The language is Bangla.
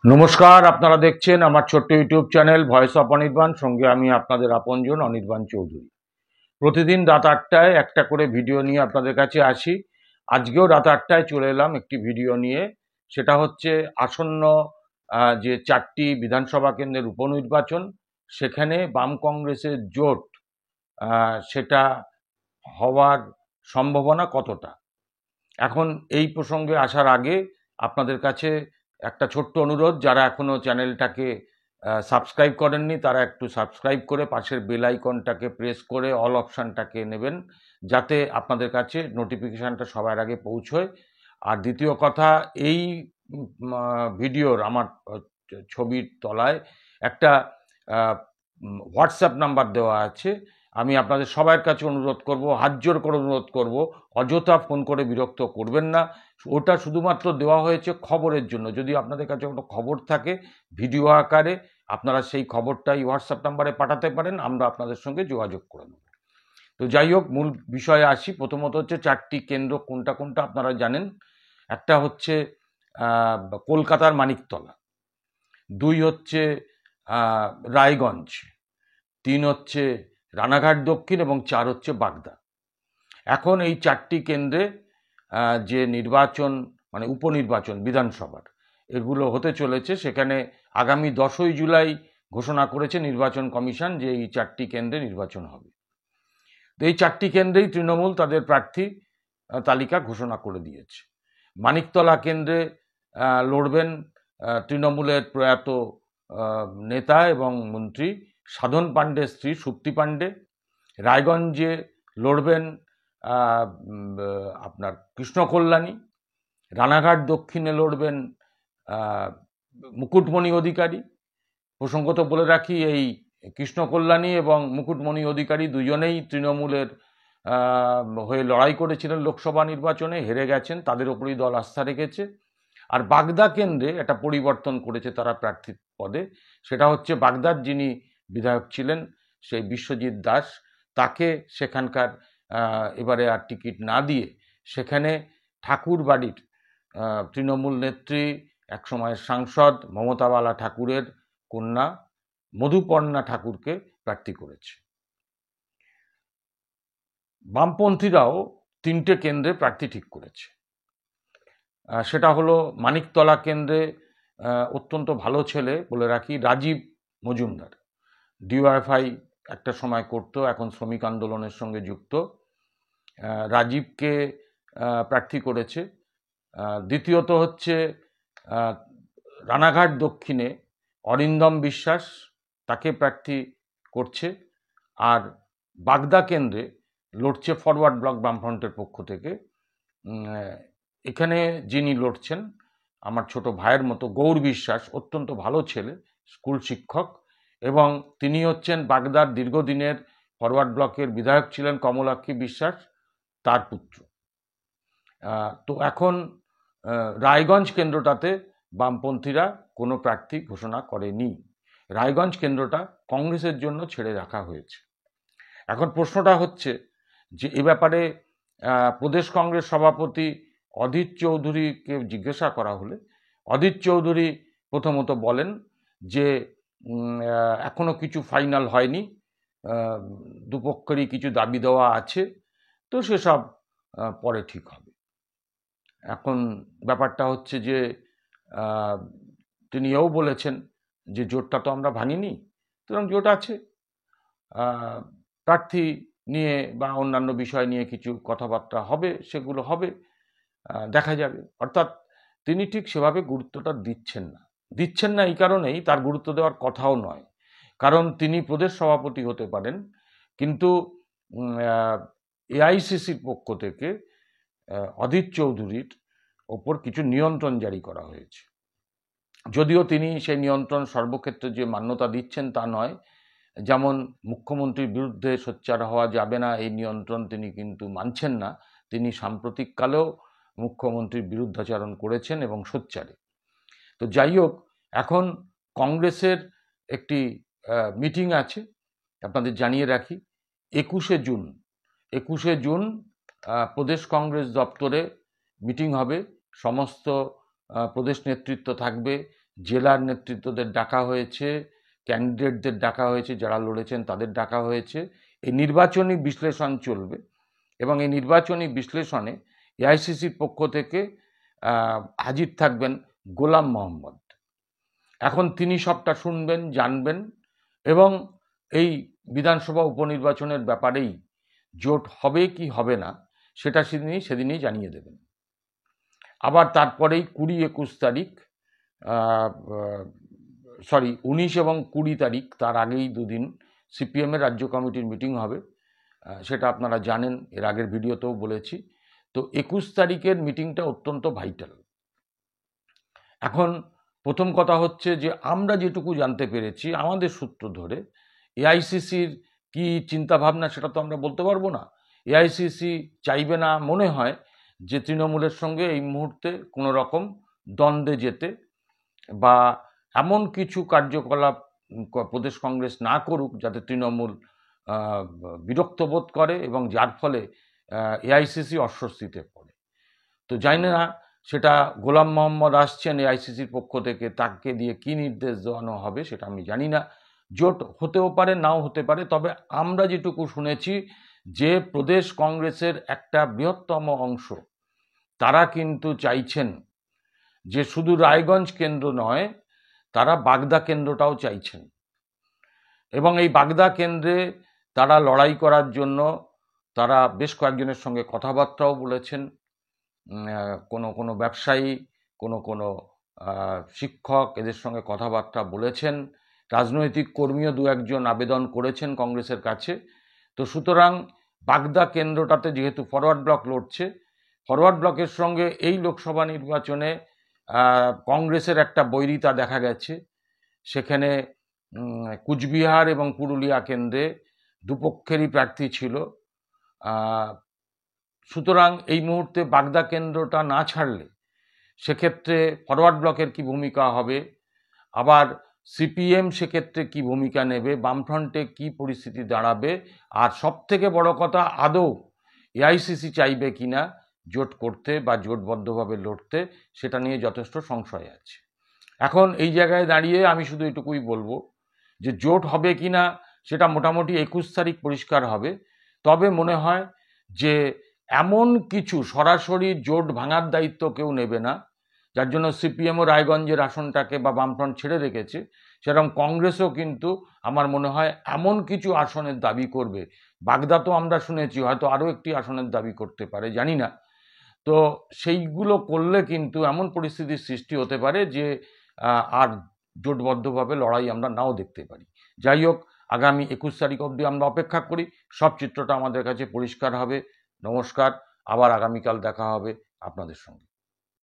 নমস্কার, আপনারা দেখছেন আমার ছোট্ট YouTube channel voice of Anirban. সঙ্গে আমি আপনাদের আপনজন অনির্বাণ চৌধুরী। প্রতিদিন রাত 8টায় একটা করে ভিডিও নিয়ে আপনাদের কাছে আসি। আজকেও রাত 8টায় চলে এলাম একটি ভিডিও নিয়ে। সেটা হচ্ছে আসন্ন যে 4টি বিধানসভা কেন্দ্রের উপনির্বাচন, সেখানে বাম কংগ্রেসের জোট সেটা হওয়ার সম্ভাবনা কতটা। এখন এই প্রসঙ্গে আসার আগে আপনাদের কাছে একটা ছোট্ট অনুরোধ, যারা এখনো চ্যানেলটাকে সাবস্ক্রাইব করেননি তারা একটু সাবস্ক্রাইব করে পাশের বেল আইকনটাকে প্রেস করে অল অপশানটাকে নেবেন, যাতে আপনাদের কাছে নোটিফিকেশানটা সবার আগে পৌঁছয়। আর দ্বিতীয় কথা, এই ভিডিওর আমার ছবির তলায় একটা হোয়াটসঅ্যাপ নাম্বার দেওয়া আছে। আমি আপনাদের সবার কাছে অনুরোধ করব, হাত জোর করে অনুরোধ করব, অযথা ফোন করে বিরক্ত করবেন না। ওটা শুধুমাত্র দেওয়া হয়েছে খবরের জন্য। যদি আপনাদের কাছে কোনো খবর থাকে ভিডিও আকারে, আপনারা সেই খবরটাই হোয়াটসঅ্যাপ নাম্বারে পাঠাতে পারেন, আমরা আপনাদের সঙ্গে যোগাযোগ করে নেব। তো যাই হোক, মূল বিষয়ে আসি। প্রথমত হচ্ছে 4টি কেন্দ্র কোনটা কোনটা আপনারা জানেন। একটা হচ্ছে কলকাতার মানিকতলা, 2 হচ্ছে রায়গঞ্জ, 3 হচ্ছে রানাঘাট দক্ষিণ এবং 4 হচ্ছে বাগদা। এখন এই 4টি কেন্দ্রে যে নির্বাচন মানে উপনির্বাচন বিধানসভার এগুলো হতে চলেছে, সেখানে আগামী 10ই জুলাই ঘোষণা করেছে নির্বাচন কমিশন যে এই 4টি কেন্দ্রে নির্বাচন হবে। তো এই 4টি কেন্দ্রেই তৃণমূল তাদের প্রার্থী তালিকা ঘোষণা করে দিয়েছে। মানিকতলা কেন্দ্রে লড়বেন তৃণমূলের প্রয়াত নেতা এবং মন্ত্রী সাধন পাণ্ডের স্ত্রী সুপ্তি পাণ্ডে। রায়গঞ্জে লড়বেন আপনার কৃষ্ণ কল্যাণী। রানাঘাট দক্ষিণে লড়বেন মুকুটমণি অধিকারী। প্রসঙ্গত বলে রাখি, এই কৃষ্ণ কল্যাণী এবং মুকুটমণি অধিকারী দুজনেই তৃণমূলের হয়ে লড়াই করেছিলেন লোকসভা নির্বাচনে, হেরে গেছেন, তাদের ওপরই দল আস্থা রেখেছে। আর বাগদা কেন্দ্রে একটা পরিবর্তন করেছে তারা প্রার্থী পদে, সেটা হচ্ছে বাগদার যিনি বিধায়ক ছিলেন সেই বিশ্বজিৎ দাস, তাকে সেখানকার এবারে আর টিকিট না দিয়ে সেখানে ঠাকুর বাড়ির তৃণমূল নেত্রী একসময়ের সাংসদ মমতা বালা ঠাকুরের কন্যা মধুপর্ণা ঠাকুরকে প্রার্থী করেছে। বামপন্থীরাও 3টে কেন্দ্রে প্রার্থী ঠিক করেছে। সেটা হলো মানিকতলা কেন্দ্রে অত্যন্ত ভালো ছেলে বলে রাখি, রাজীব মজুমদার, ডিওয়াইফাই একটা সময় করত, এখন শ্রমিক আন্দোলনের সঙ্গে যুক্ত। রাজীবকে প্রার্থী করেছে। দ্বিতীয়ত হচ্ছে রানাঘাট দক্ষিণে অরিন্দম বিশ্বাস, তাকে প্রার্থী করছে। আর বাগদা কেন্দ্রে লড়ছে ফরওয়ার্ড ব্লক বামফ্রন্টের পক্ষ থেকে। এখানে যিনি লড়ছেন আমার ছোট ভাইয়ের মতো গৌর বিশ্বাস, অত্যন্ত ভালো ছেলে, স্কুল শিক্ষক, এবং তিনি হচ্ছেন বাগদার দীর্ঘদিনের ফরওয়ার্ড ব্লকের বিধায়ক ছিলেন কমলাক্ষী বিশ্বাস, তার পুত্র। তো এখন রায়গঞ্জ কেন্দ্রটাতে বামপন্থীরা কোনো প্রার্থী ঘোষণা করেনি। রায়গঞ্জ কেন্দ্রটা কংগ্রেসের জন্য ছেড়ে রাখা হয়েছে। এখন প্রশ্নটা হচ্ছে যে এ ব্যাপারে প্রদেশ কংগ্রেস সভাপতি অধীর চৌধুরীকে জিজ্ঞাসা করা হলে অধীর চৌধুরী প্রথমত বলেন যে এখনো কিছু ফাইনাল হয়নি, দুপক্ষেরই কিছু দাবি দেওয়া আছে, তো সেসব পরে ঠিক হবে। এখন ব্যাপারটা হচ্ছে যে তিনি এও বলেছেন যে জোটটা তো আমরা ভাঙিনি, সুতরাং জোট আছে, প্রার্থী নিয়ে বা অন্যান্য বিষয় নিয়ে কিছু কথাবার্তা হবে, সেগুলো হবে, দেখা যাবে। অর্থাৎ তিনি ঠিক সেভাবে গুরুত্বটা দিচ্ছেন না এই কারণেই, তার গুরুত্ব দেওয়ার কথাও নয়, কারণ তিনি প্রদেশ সভাপতি হতে পারেন, কিন্তু এআইসিসির পক্ষ থেকে অধীর চৌধুরীর ওপর কিছু নিয়ন্ত্রণ জারি করা হয়েছে। যদিও তিনি সেই নিয়ন্ত্রণ সর্বক্ষেত্রে যে মান্যতা দিচ্ছেন তা নয়, যেমন মুখ্যমন্ত্রীর বিরুদ্ধে সোচ্চার হওয়া যাবে না এই নিয়ন্ত্রণ তিনি কিন্তু মানছেন না। তিনি সাম্প্রতিককালেও মুখ্যমন্ত্রীর বিরুদ্ধাচরণ করেছেন এবং সোচ্চারে। তো যাই হোক, এখন কংগ্রেসের একটি মিটিং আছে, আপনাদের জানিয়ে রাখি 21শে জুন প্রদেশ কংগ্রেস দপ্তরে মিটিং হবে। সমস্ত প্রদেশ নেতৃত্ব থাকবে, জেলার নেতৃত্বদের ডাকা হয়েছে, ক্যান্ডিডেটদের ডাকা হয়েছে, যারা লড়েছেন তাদের ডাকা হয়েছে। এই নির্বাচনী বিশ্লেষণ চলবে এবং এই নির্বাচনী বিশ্লেষণে এআইসিসির পক্ষ থেকে হাজির থাকবেন গোলাম মোহাম্মদ। এখন তিনি সবটা শুনবেন, জানবেন এবং এই বিধানসভা উপনির্বাচনের ব্যাপারেই জোট হবে কি হবে না সেটা সেদিনই জানিয়ে দেবেন। আবার তারপরেই 20-21 তারিখ 19 এবং 20 তারিখ, তার আগেই দুদিন সিপিএমের রাজ্য কমিটির মিটিং হবে। সেটা আপনারা জানেন, এর আগের ভিডিওতেও বলেছি। তো 21 তারিখের মিটিংটা অত্যন্ত ভাইটাল। এখন প্রথম কথা হচ্ছে যে আমরা যেটুকু জানতে পেরেছি আমাদের সূত্র ধরে, এআইসিসির কি চিন্তাভাবনা সেটা তো আমরা বলতে পারবো না। এআইসিসি চাইবে না মনে হয় যে তৃণমূলের সঙ্গে এই মুহূর্তে কোনো রকম দ্বন্দ্বে যেতে, বা এমন কিছু কার্যকলাপ প্রদেশ কংগ্রেস না করুক যাতে তৃণমূল বিরক্ত বোধ করে এবং যার ফলে এআইসিসি অস্বস্তিতে পড়ে। তো জানি না সেটা গোলাম মোহাম্মদ আসছেন এআইসিসির পক্ষ থেকে, তাকে দিয়ে কি নির্দেশ দেওয়ানো হবে সেটা আমি জানি না। জোট হতেও পারে, নাও হতে পারে। তবে আমরা যেটুকু শুনেছি যে প্রদেশ কংগ্রেসের একটা বৃহত্তম অংশ তারা কিন্তু চাইছেন যে শুধু রায়গঞ্জ কেন্দ্র নয়, তারা বাগদা কেন্দ্রটাও চাইছেন এবং এই বাগদা কেন্দ্রে তারা লড়াই করার জন্য তারা বেশ কয়েকজনের সঙ্গে কথাবার্তাও বলেছেন। কোনো ব্যবসায়ী, কোনো শিক্ষক এদের সঙ্গে কথাবার্তা বলেছেন। রাজনৈতিক কর্মীও দু একজন আবেদন করেছেন কংগ্রেসের কাছে। তো সুতরাং বাগদা কেন্দ্রটাতে যেহেতু ফরওয়ার্ড ব্লক লড়ছে, ফরওয়ার্ড ব্লকের সঙ্গে এই লোকসভা নির্বাচনে কংগ্রেসের একটা বৈরিতা দেখা গেছে। সেখানে কুচবিহার এবং পুরুলিয়া কেন্দ্রে দুপক্ষেরই প্রার্থী ছিল। সুতরাং এই মুহূর্তে বাগদা কেন্দ্রটা না ছাড়লে সেক্ষেত্রে ফরওয়ার্ড ব্লকের কি ভূমিকা হবে, আবার সিপিএম সেক্ষেত্রে কি ভূমিকা নেবে, বামফ্রন্টে কি পরিস্থিতি দাঁড়াবে, আর সবথেকে বড় কথা আদৌ এআইসিসি চাইবে কিনা জোট করতে বা জোটবদ্ধভাবে লড়তে, সেটা নিয়ে যথেষ্ট সংশয় আছে। এখন এই জায়গায় দাঁড়িয়ে আমি শুধু এটুকুই বলবো যে জোট হবে কিনা সেটা মোটামুটি 21 তারিখ পরিষ্কার হবে। তবে মনে হয় যে এমন কিছু সরাসরি জোট ভাঙার দায়িত্ব কেউ নেবে না, যার জন্য সিপিএমও রায়গঞ্জের আসনটাকে বা বামফ্রন্ট ছেড়ে রেখেছে। সেরকম কংগ্রেসও কিন্তু আমার মনে হয় এমন কিছু আসনের দাবি করবে। বাগদা তো আমরা শুনেছি, হয়তো আরও একটি আসনের দাবি করতে পারে, জানি না। তো সেইগুলো করলে কিন্তু এমন পরিস্থিতির সৃষ্টি হতে পারে যে আর জোটবদ্ধভাবে লড়াই আমরা নাও দেখতে পারি। যাই হোক, আগামী 21 তারিখ অবধি আমরা অপেক্ষা করি, সব চিত্রটা আমাদের কাছে পরিষ্কার হবে। নমস্কার, আবার আগামীকাল দেখা হবে আপনাদের সঙ্গে।